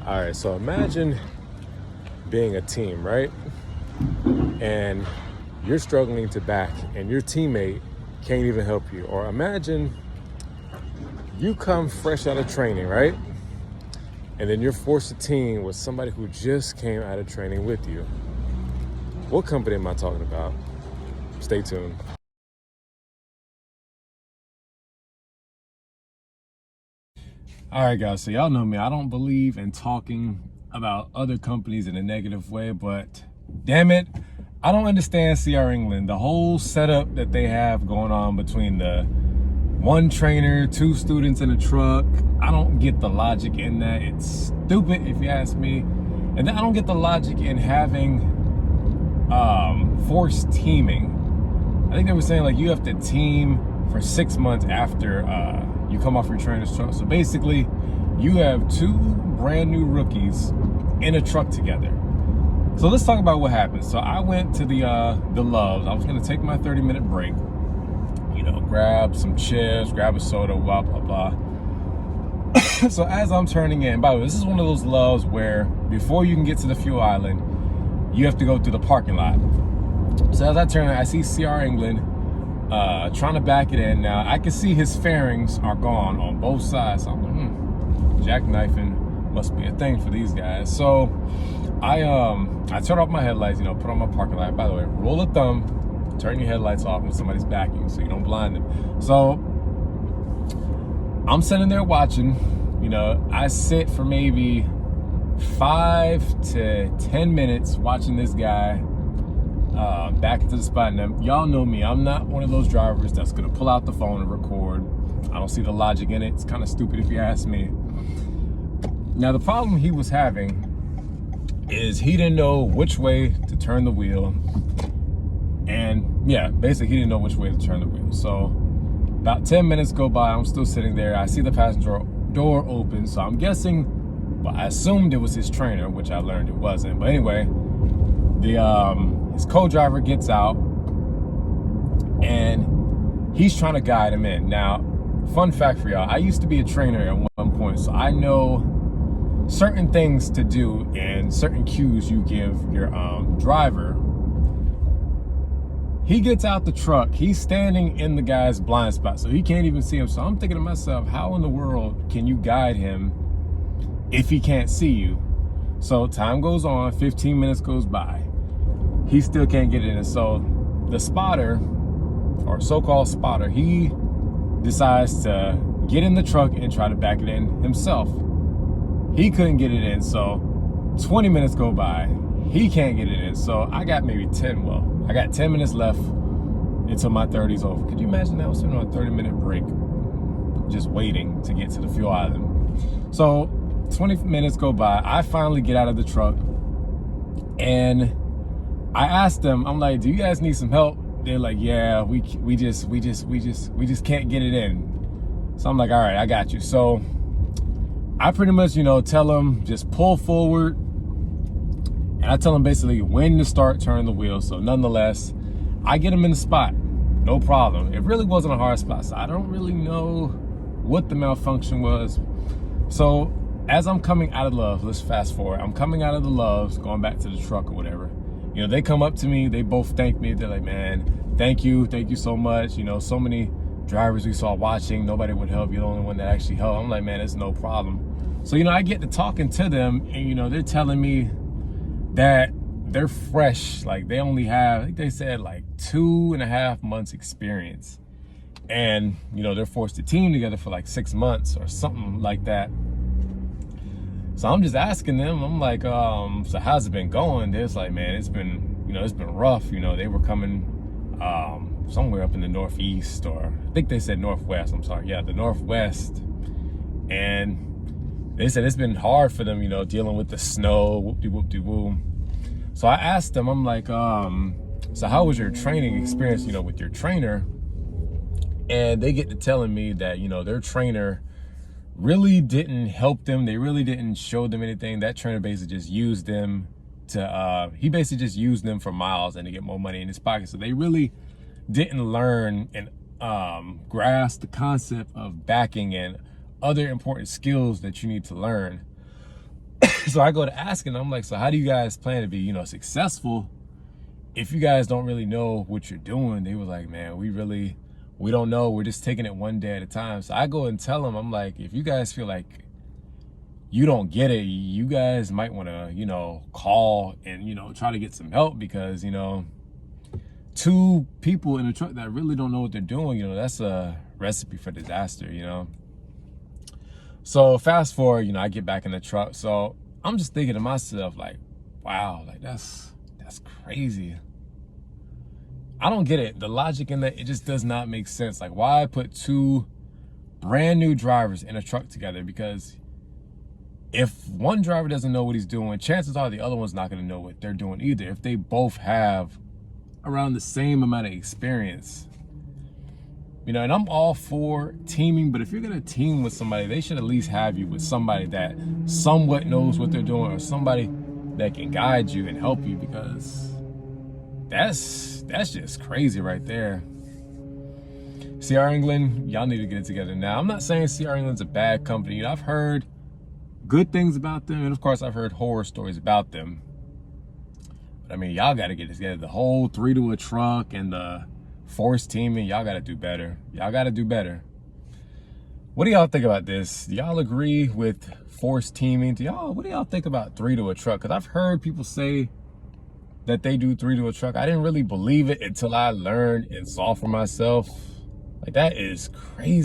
All right, so imagine being a team, right? And you're struggling to back and your teammate can't even help you. Or imagine you come fresh out of training, right? And then you're forced to team with somebody who just came out of training with you. What company am I talking about? Stay tuned. All right, guys, so y'all know me. I don't believe in talking about other companies in a negative way, but damn it, I don't understand CR England. The whole setup that they have going on between the one trainer, two students in a truck. I don't get the logic in that. It's stupid if you ask me. And then I don't get the logic in having forced teaming. I think they were saying like you have to team for 6 months after you come off your trainer's truck. So basically, you have two brand new rookies in a truck together. So let's talk about what happened. So I went to the Loves. I was gonna take my 30-minute break, you know, grab some chips, grab a soda, blah, blah, blah. So as I'm turning in, by the way, this is one of those Loves where before you can get to the fuel island, you have to go through the parking lot. So as I turn, I see CR England trying to back it in. Now I can see his fairings are gone on both sides. So I'm like, jackknifing must be a thing for these guys. So I turn off my headlights, you know, put on my parking light. By the way, rule of thumb, turn your headlights off when somebody's backing so you don't blind them. So I'm sitting there watching, you know, I sit for maybe 5 to 10 minutes watching this guy back into the spot. And y'all know me, I'm not one of those drivers that's gonna pull out the phone and record. I don't see the logic in it. It's kind of stupid if you ask me. Now the problem he was having is he didn't know which way to turn the wheel. And yeah, basically he didn't know which way to turn the wheel. So about 10 minutes go by, I'm still sitting there. I see the passenger door open. So I'm guessing, well, I assumed it was his trainer, which I learned it wasn't. But anyway, his co-driver gets out and he's trying to guide him in. Now, fun fact for y'all, I used to be a trainer at one point, so I know certain things to do and certain cues you give your driver. He gets out the truck, he's standing in the guy's blind spot, so he can't even see him. So I'm thinking to myself, how in the world can you guide him if he can't see you? So time goes on, 15 minutes goes by. He still can't get it in. So the spotter, or so-called spotter, he decides to get in the truck and try to back it in himself. He couldn't get it in, so 20 minutes go by. He can't get it in, so I got maybe 10, I got 10 minutes left until my 30's over. Could you imagine that? I was sitting on a 30-minute break, just waiting to get to the fuel island. So 20 minutes go by. I finally get out of the truck, and I asked them, I'm like, do you guys need some help? They're like, yeah, we just can't get it in. So I'm like, all right, I got you. So I pretty much, you know, tell them just pull forward, and I tell them basically when to start turning the wheel. So nonetheless, I get them in the spot, no problem. It really wasn't a hard spot, so I don't really know what the malfunction was. So as I'm coming out of Loves, let's fast forward. I'm coming out of the Loves, going back to the truck or whatever. You know, they come up to me, they both thank me. They're like, man, thank you so much. You know, so many drivers we saw watching, nobody would help. You're the only one that actually helped. I'm like, man, it's no problem. So, you know, I get to talking to them, and, you know, they're telling me that they're fresh. Like, they only have, I think they said like 2.5 months experience. And, you know, they're forced to team together for like 6 months or something like that. So I'm just asking them, I'm like, so how's it been going? They're like, man, it's been, you know, it's been rough. You know, they were coming somewhere up in the Northeast, or I think they said Northwest, I'm sorry. Yeah, the Northwest. And they said it's been hard for them, you know, dealing with the snow, whoop-de-whoop-de-woo. So I asked them, I'm like, so how was your training experience, you know, with your trainer? And they get to telling me that, you know, their trainer really didn't help them. They really didn't show them anything. That trainer basically just used them to, he basically just used them for miles and to get more money in his pocket. So they really didn't learn and grasp the concept of backing and other important skills that you need to learn So I go to asking, I'm like, so how do you guys plan to be, you know, successful if you guys don't really know what you're doing? They were like, man, we don't know. We're just taking it one day at a time. So I go and tell them, I'm like, if you guys feel like you don't get it, you guys might want to, you know, call and, you know, try to get some help, because, you know, two people in a truck that really don't know what they're doing, you know, that's a recipe for disaster, you know. So fast forward, you know, I get back in the truck. So I'm just thinking to myself, like, wow, like that's crazy. I don't get it. The logic in that, it just does not make sense. Like, why put two brand new drivers in a truck together? Because if one driver doesn't know what he's doing, chances are the other one's not going to know what they're doing either, if they both have around the same amount of experience. You know, and I'm all for teaming, but if you're gonna team with somebody, they should at least have you with somebody that somewhat knows what they're doing, or somebody that can guide you and help you, because that's just crazy right there. CR England, y'all need to get it together now. I'm not saying CR England's a bad company. You know, I've heard good things about them, and of course I've heard horror stories about them. But I mean, y'all gotta get it together. The whole 3 to a truck and the forced teaming, y'all gotta do better. Y'all gotta do better. What do y'all think about this? Do y'all agree with forced teaming? What do y'all think about 3 to a truck? Because I've heard people say that they do 3 to a truck. I didn't really believe it until I learned and saw for myself. Like, that is crazy.